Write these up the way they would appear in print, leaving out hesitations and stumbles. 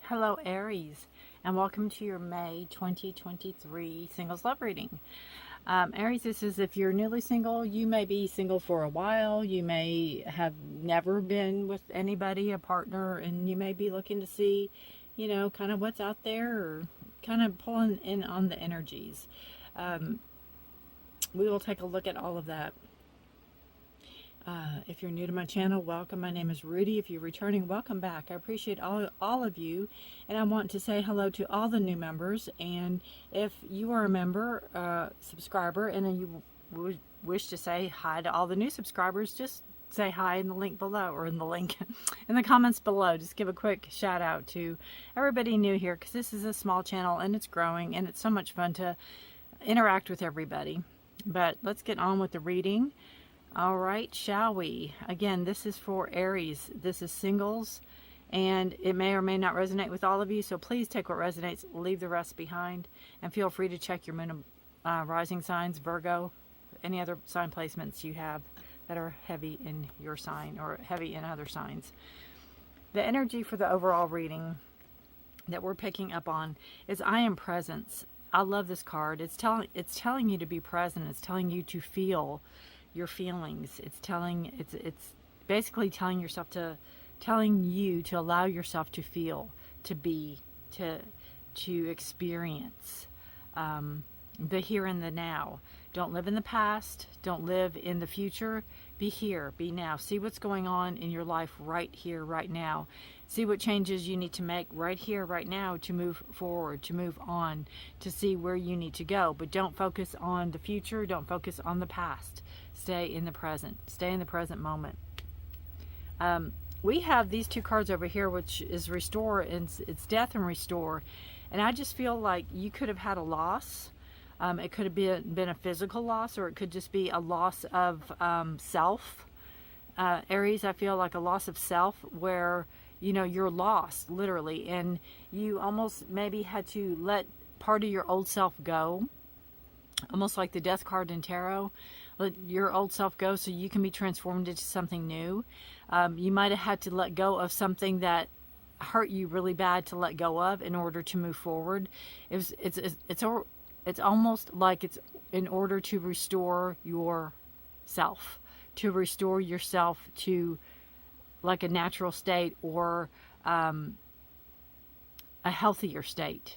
Hello Aries, and welcome to your May 2023 Singles Love Reading. Aries, this is if you're newly single. You may be single for a while. You may have never been with anybody, a partner, and you may be looking to see, kind of what's out there, or kind of pulling in on the energies. We will take a look at all of that. If you're new to my channel, welcome. My name is Rudy. If you're returning, welcome back. I appreciate all of you, and I want to say hello to all the new members. And if you are a member, subscriber, and then you would wish to say hi to all the new subscribers, just say hi in the link below, or in the link in the comments below. Just give a quick shout out to everybody new here, because this is a small channel and it's growing, and it's so much fun to interact with everybody. But let's get on with the reading. All right, shall we? Again, this is for Aries. This is singles, and it may or may not resonate with all of you, so please take what resonates, leave the rest behind, and feel free to check your moon rising signs, Virgo, any other sign placements you have that are heavy in your sign or heavy in other signs. The energy for the overall reading that we're picking up on is I am presence. I love this card. It's telling you to be present. It's telling you to feel your feelings. It's basically telling you to allow yourself to feel, to be, to experience the here and the now. Don't live in the past. Don't live in the future. Be here, be now. See what's going on in your life right here, right now. See what changes you need to make right here, right now, to move forward, to move on, to see where you need to go. But don't focus on the future. Don't focus on the past. Stay in the present. Stay in the present moment. We have these two cards over here, which is Restore, and it's Death and Restore. And I just feel like you could have had a loss. It could have been a physical loss, or it could just be a loss of self. Aries, I feel like a loss of self, where you're lost, literally, and you almost maybe had to let part of your old self go, almost like the Death card in tarot. Let your old self go so you can be transformed into something new. You might have had to let go of something that hurt you really bad to let go of in order to move forward. It's almost like it's in order to restore yourself, to restore yourself to like a natural state, or a healthier state,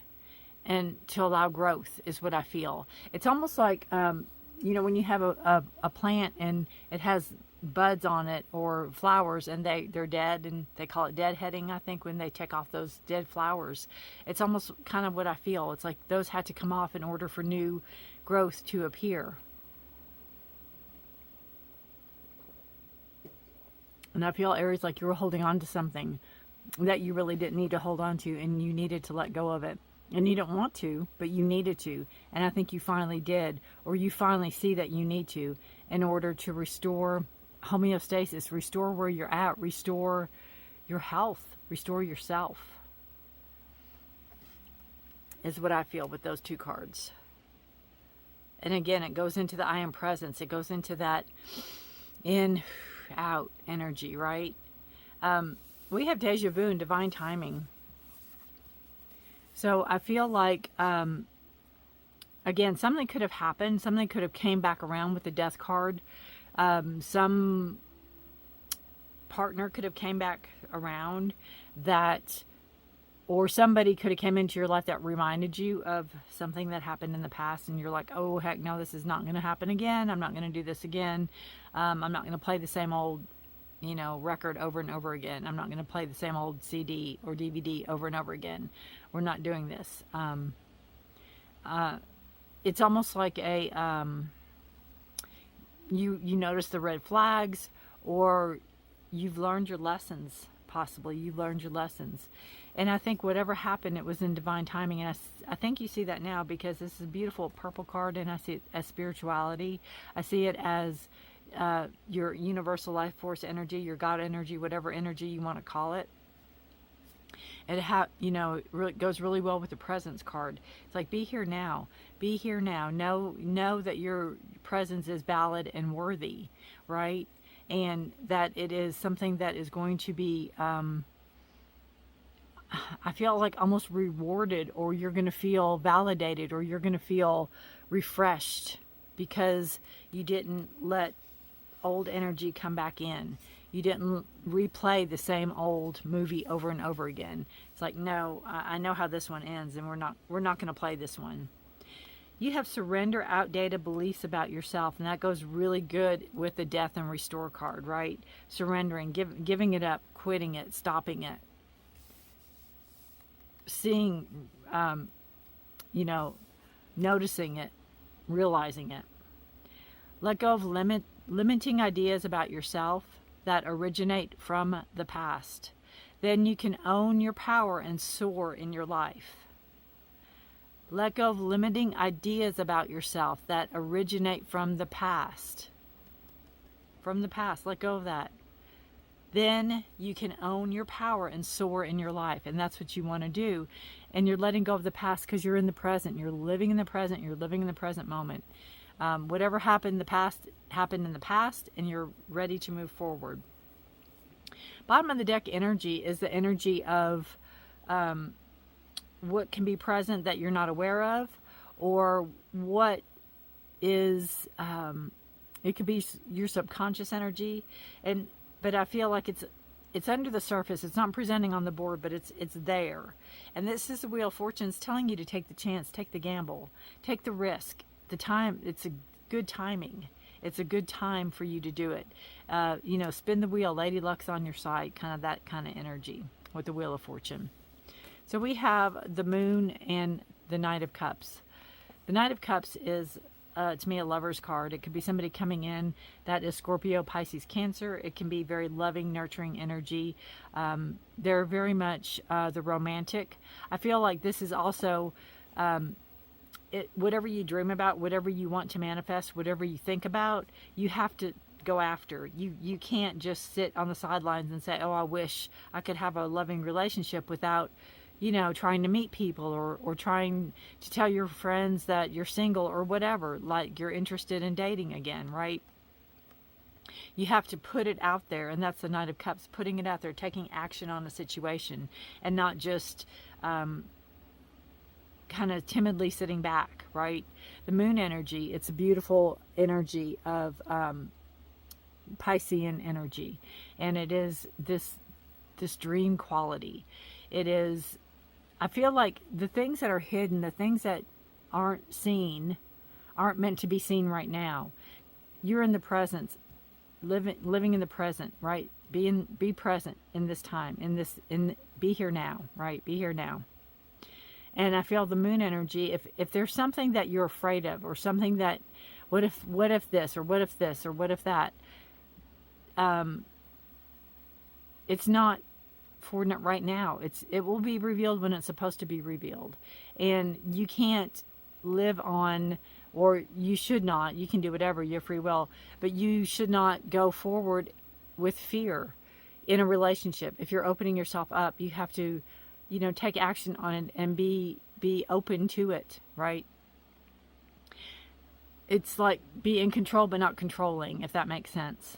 and to allow growth is what I feel. It's almost like, when you have a plant and it has buds on it or flowers, and they're dead, and they call it deadheading, I think, when they take off those dead flowers. It's almost kind of what I feel. It's like those had to come off in order for new growth to appear. And I feel, Aries, like you were holding on to something that you really didn't need to hold on to, and you needed to let go of it. And you don't want to, but you needed to. And I think you finally did, or you finally see that you need to, in order to restore homeostasis, restore where you're at, restore your health, restore yourself, is what I feel with those two cards. And again, it goes into the I am presence. It goes into that in, out energy, right? We have deja vu and divine timing. So I feel like, again, something could have happened. Something could have came back around with the Death card. Some partner could have came back around that, or somebody could have came into your life that reminded you of something that happened in the past, and you're like, oh, heck no, this is not going to happen again. I'm not going to do this again. I'm not going to play the same old record over and over again. I'm not going to play the same old CD or DVD over and over again. We're not doing this. It's almost like a, you notice the red flags, or you've learned your lessons, possibly. You've learned your lessons. And I think whatever happened, it was in divine timing. And I think you see that now, because this is a beautiful purple card, and I see it as spirituality. I see it as your universal life force energy, your God energy, whatever energy you want to call it. It really goes really well with the presence card. It's like, be here now. Be here now. Know that your presence is valid and worthy, right? And that it is something that is going to be I I feel like almost rewarded, or you're going to feel validated, or you're going to feel refreshed because you didn't let old energy come back in. You didn't replay the same old movie over and over again. It's like, no, I know how this one ends, and we're not going to play this one. You have surrender outdated beliefs about yourself, and that goes really good with the death and restore card, right? Surrendering, giving it up, quitting it, stopping it, seeing, noticing it, realizing it. Let go of limiting ideas about yourself that originate from the past. Then you can own your power and soar in your life. Let go of limiting ideas about yourself that originate from the past. From the past, let go of that. Then you can own your power and soar in your life. And that's what you want to do. And you're letting go of the past because you're in the present. You're living in the present. You're living in the present moment. Whatever happened in the past, happened in the past, and you're ready to move forward. Bottom of the deck energy is the energy of what can be present that you're not aware of, or what is, it could be your subconscious energy, but I feel like it's under the surface. It's not presenting on the board, but it's there. And this is the Wheel of Fortune. It's telling you to take the chance, take the gamble, take the risk. The time, it's a good timing. It's a good time for you to do it. Spin the wheel, Lady Luck's on your side, kind of that kind of energy with the Wheel of Fortune. So we have the Moon and the Knight of Cups. The Knight of Cups is, to me, a lover's card. It could be somebody coming in that is Scorpio, Pisces, Cancer. It can be very loving, nurturing energy. They're very much the romantic. I feel like this is also... whatever you dream about, whatever you want to manifest, whatever you think about, you have to go after. You can't just sit on the sidelines and say, oh, I wish I could have a loving relationship without, trying to meet people or trying to tell your friends that you're single or whatever, like you're interested in dating again, right? You have to put it out there, and that's the Knight of Cups, putting it out there, taking action on a situation, and not just... kind of timidly sitting back, right? The Moon energy, it's a beautiful energy of Piscean energy, and it is this dream quality. It is, I feel like the things that are hidden, the things that aren't seen, aren't meant to be seen right now. You're in the present, living in the present, right? Be present in this time, be here now, right? Be here now. And I feel the Moon energy, if there's something that you're afraid of, or something that, what if this, or what if this, or what if that, it's not for right now. It will be revealed when it's supposed to be revealed. And you can't live on, or you should not, you can do whatever, your free will, but you should not go forward with fear in a relationship. If you're opening yourself up, you have to, take action on it and be open to it, right? It's like be in control but not controlling, if that makes sense.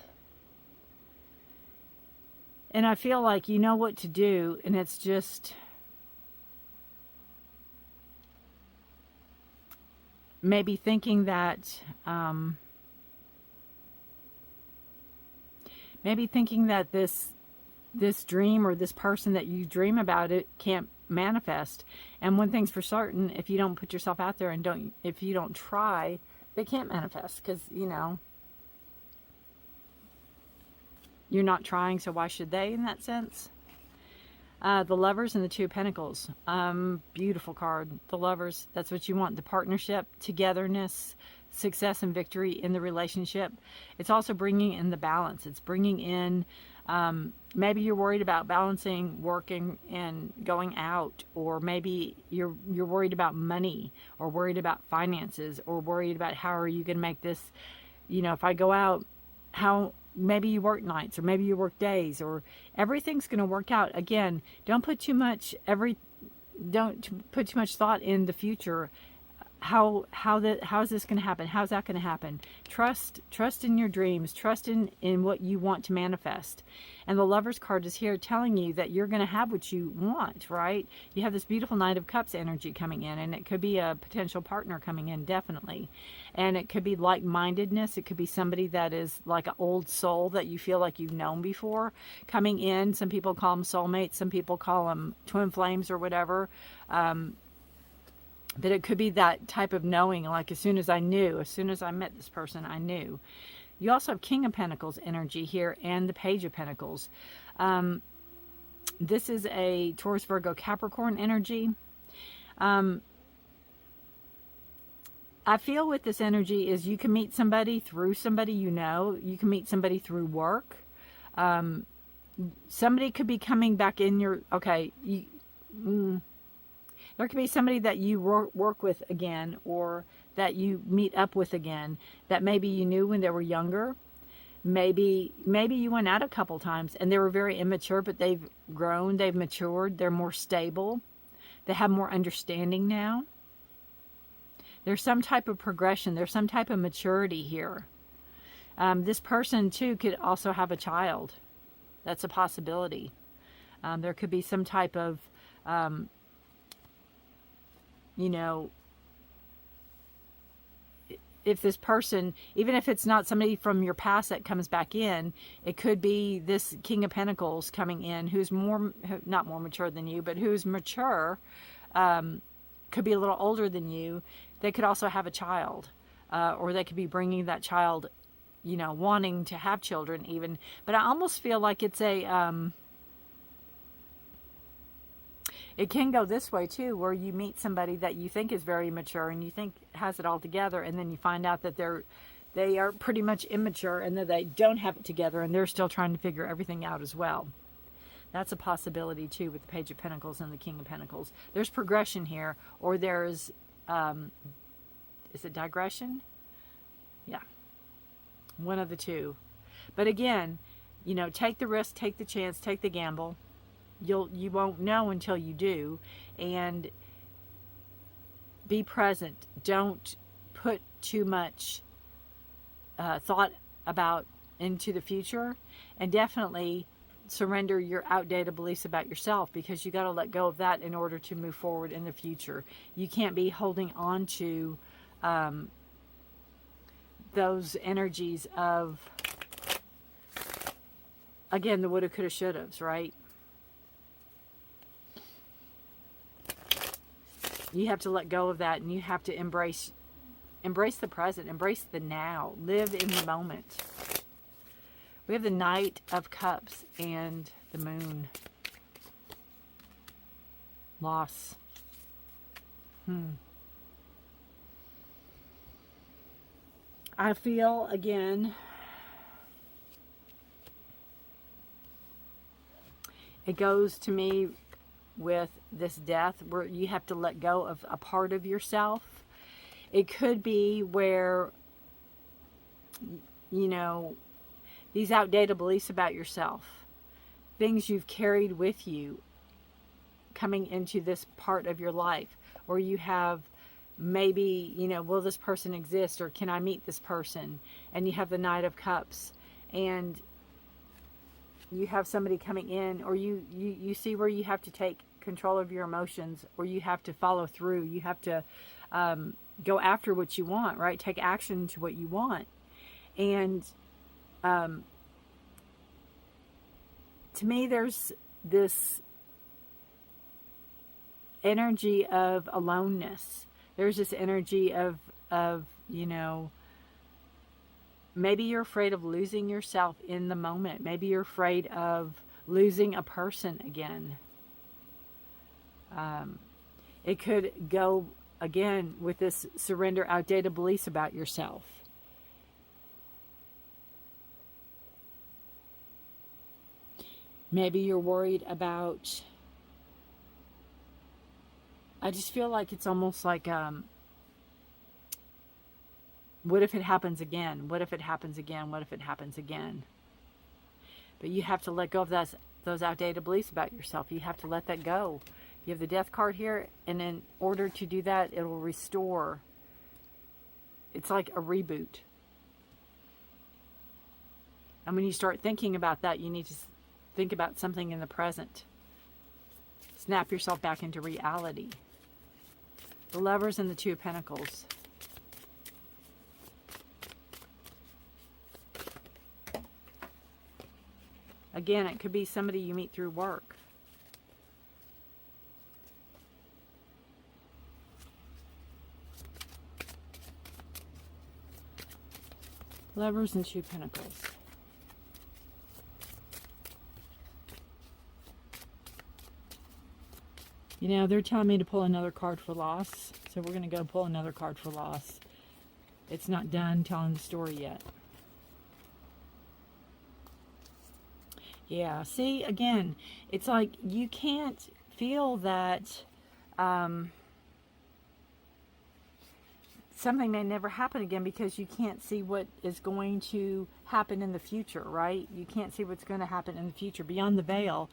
And I feel like you know what to do, and it's just maybe thinking that this dream or this person that you dream about, it can't manifest. And one thing's for certain, if you don't put yourself out there and if you don't try, they can't manifest, because you're not trying, so why should they, in that sense? The Lovers and the Two of Pentacles, beautiful card. The Lovers, that's what you want, the partnership, togetherness, success and victory in the relationship. It's also bringing in the balance. It's bringing in, maybe you're worried about balancing working and going out, or maybe you're worried about money, or worried about finances, or worried about how are you going to make this, if I go out, how, maybe you work nights, or maybe you work days, or everything's going to work out. Again, don't put too much thought in the future. how is this going to happen? How's that going to happen? Trust in your dreams. Trust in what you want to manifest. And the Lover's card is here telling you that you're going to have what you want, right? You have this beautiful Knight of Cups energy coming in, and it could be a potential partner coming in, definitely. And it could be like-mindedness. It could be somebody that is like an old soul that you feel like you've known before coming in. Some people call them soulmates. Some people call them twin flames or whatever. But it could be that type of knowing, like as soon as I met this person, I knew. You also have King of Pentacles energy here and the Page of Pentacles. This is a Taurus, Virgo, Capricorn energy. I feel with this energy is you can meet somebody through somebody you know. You can meet somebody through work. Somebody could be coming back in your... Okay, there could be somebody that you work with again, or that you meet up with again, that maybe you knew when they were younger. Maybe you went out a couple times and they were very immature, but they've grown, they've matured, they're more stable, they have more understanding now. There's some type of progression, there's some type of maturity here. This person too could also have a child. That's a possibility. There could be some type of you know, if this person, even if it's not somebody from your past that comes back in, it could be this King of Pentacles coming in who's not more mature than you, but who's mature, could be a little older than you. They could also have a child, or they could be bringing that child, you know, wanting to have children even. But I almost feel like it's it can go this way too, where you meet somebody that you think is very mature and you think has it all together, and then you find out that they are pretty much immature and that they don't have it together and they're still trying to figure everything out as well. That's a possibility too with the Page of Pentacles and the King of Pentacles. There's progression here, or there's, is it digression? Yeah, one of the two. But again, you know, take the risk, take the chance, take the gamble. You won't know until you do, and be present. Don't put too much thought about into the future, and definitely surrender your outdated beliefs about yourself, because you got to let go of that in order to move forward in the future. You can't be holding on to those energies of, again, the woulda, coulda, shouldas, right? You have to let go of that, and you have to embrace the present, embrace the now, live in the moment. We have the Knight of Cups and the Moon. Loss. I feel, again, it goes to me with this death where you have to let go of a part of yourself. It could be where, you know, these outdated beliefs about yourself, things you've carried with you coming into this part of your life, or you have maybe, you know, will this person exist, or can I meet this person? And you have the Knight of Cups, and you have somebody coming in, or you see where you have to take control of your emotions, or you have to follow through. You have to go after what you want, right? Take action to what you want. And to me, there's this energy of aloneness. There's this energy of you know, maybe you're afraid of losing yourself in the moment. Maybe you're afraid of losing a person again. It could go, again, with this surrender outdated beliefs about yourself. Maybe you're worried about, I just feel like it's almost like, what if it happens again? What if it happens again? What if it happens again? But you have to let go of those outdated beliefs about yourself. You have to let that go. You have the Death card here, and in order to do that, it will restore it's like a reboot. And when you start thinking about that, you need to think about something in the present. Snap yourself back into reality. The Lovers and the Two of Pentacles. Again, it could be somebody you meet through work. Lovers and Two of Pentacles. You know, they're telling me to pull another card for loss. So we're going to go pull another card for loss. It's not done telling the story yet. Yeah, see, again, it's like you can't feel that something may never happen again because you can't see what is going to happen in the future, right? You can't see what's going to happen in the future. Beyond the veil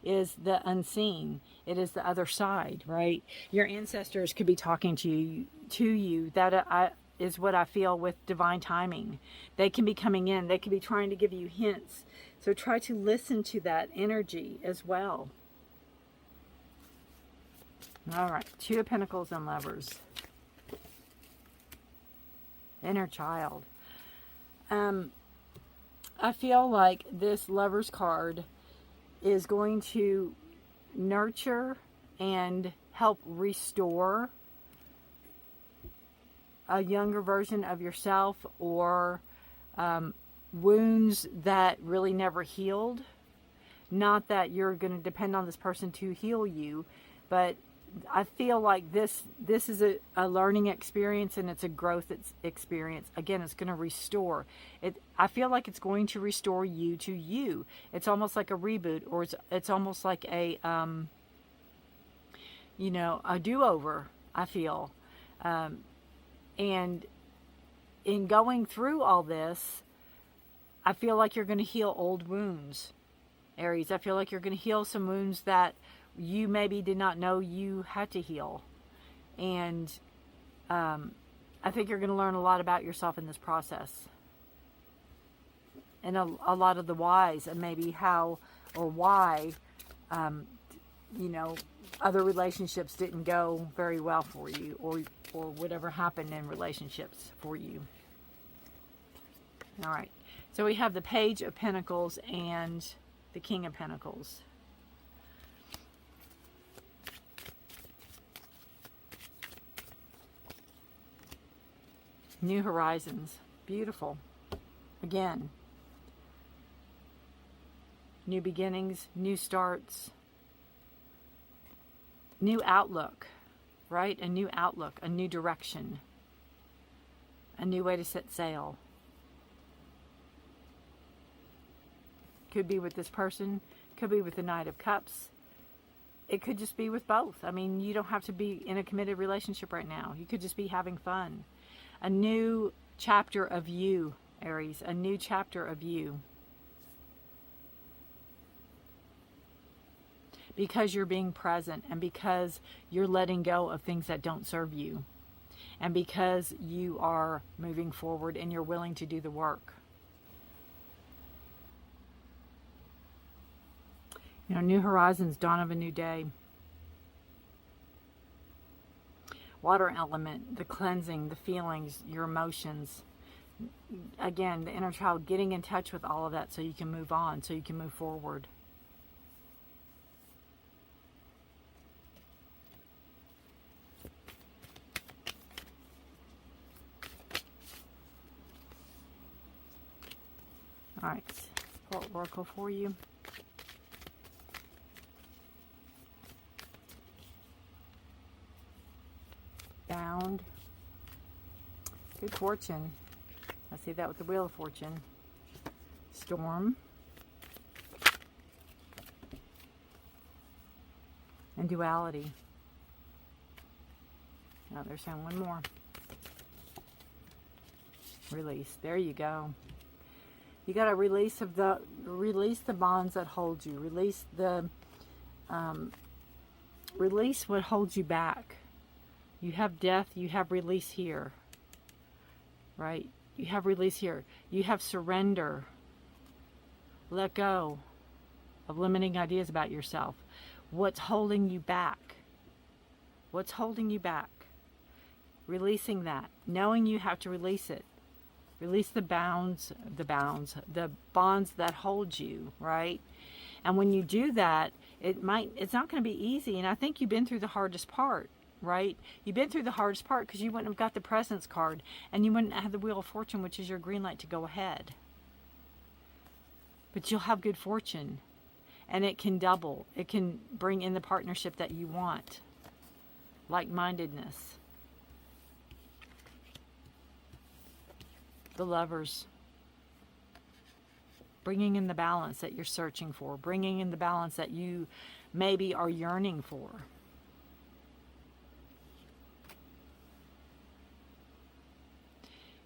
is the unseen. It is the other side, right? Your ancestors could be talking to you. That is what I feel with divine timing. They can be coming in. They can be trying to give you hints. So try to listen to that energy as well. All right, Two of Pentacles and Lovers. Inner child. I feel like this Lovers card is going to nurture and help restore a younger version of yourself, or wounds that really never healed. Not that you're going to depend on this person to heal you, but I feel like this is a learning experience, and it's a growth experience. Again, it's going to restore it. I feel like it's going to restore you to you. It's almost like a reboot, or it's almost like a you know, a do-over, I feel. And in going through all this, I feel like you're going to heal old wounds, Aries. I feel like you're going to heal some wounds that you maybe did not know you had to heal. And I think you're going to learn a lot about yourself in this process. And a lot of the whys, and maybe how or why, you know, other relationships didn't go very well for you, or whatever happened in relationships for you. All right. So we have the Page of Pentacles and the King of Pentacles. New horizons. Beautiful. Again. New beginnings, new starts, new outlook, right? A new outlook, a new direction, a new way to set sail. Could be with this person, could be with the Knight of Cups. It could just be with both. I mean, you don't have to be in a committed relationship right now. You could just be having fun. A new chapter of you, Aries, a new chapter of you. Because you're being present, and because you're letting go of things that don't serve you, and because you are moving forward and you're willing to do the work. You know, new horizons, dawn of a new day. Water element, the cleansing, the feelings, your emotions. Again, the inner child, getting in touch with all of that so you can move on, so you can move forward. All right, pull Oracle for you. Bound. Good fortune. I see that with the Wheel of Fortune. Storm. And duality. Now they're saying one more. Release. There you go. You got to release the bonds that hold you. Release what holds you back. You have death, you have release here. right? You have release here. You have surrender. Let go of limiting ideas about yourself. What's holding you back? What's holding you back? Releasing that. Knowing you have to release it. Release the bonds, the bonds that hold you, right? And when you do that, it's not going to be easy. And I think you've been through the hardest part, right? You've been through the hardest part because you wouldn't have got the Presence card and you wouldn't have the Wheel of Fortune, which is your green light to go ahead. But you'll have good fortune, and it can double. It can bring in the partnership that you want. Like-mindedness. The Lovers. Bringing in the balance that you're searching for. Bringing in the balance that you maybe are yearning for.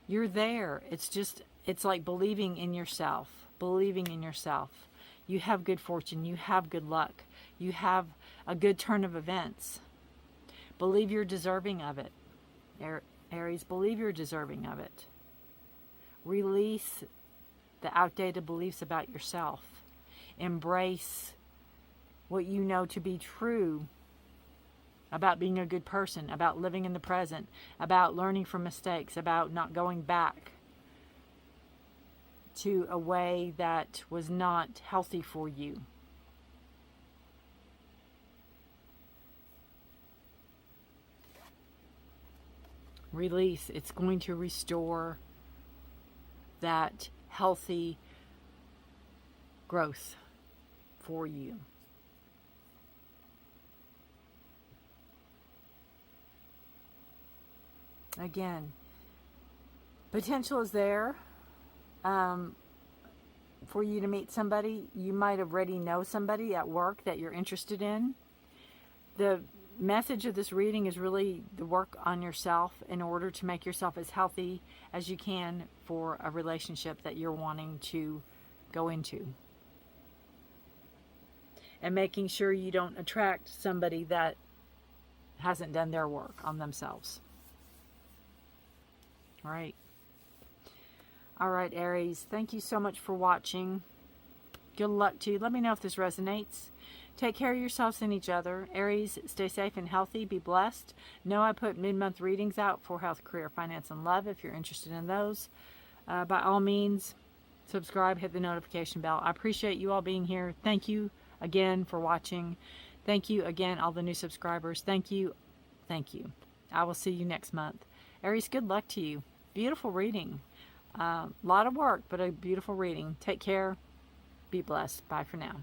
You're there. It's like believing in yourself. Believing in yourself. You have good fortune. You have good luck. You have a good turn of events. Believe you're deserving of it. Aries, believe you're deserving of it. Release the outdated beliefs about yourself. Embrace what you know to be true about being a good person, about living in the present, about learning from mistakes, about not going back to a way that was not healthy for you. Release. It's going to restore that healthy growth for you. Again, potential is there for you to meet somebody. You might already know somebody at work that you're interested in. The message of this reading is really the work on yourself in order to make yourself as healthy as you can for a relationship that you're wanting to go into. And making sure you don't attract somebody that hasn't done their work on themselves. All right. All right, Aries. Thank you so much for watching. Good luck to you. Let me know if this resonates. Take care of yourselves and each other. Aries, stay safe and healthy. Be blessed. Know I put mid-month readings out for health, career, finance, and love if you're interested in those. By all means, subscribe, hit the notification bell. I appreciate you all being here. Thank you again for watching. Thank you again, all the new subscribers. Thank you. Thank you. I will see you next month. Aries, good luck to you. Beautiful reading. A lot of work, but a beautiful reading. Take care. Be blessed. Bye for now.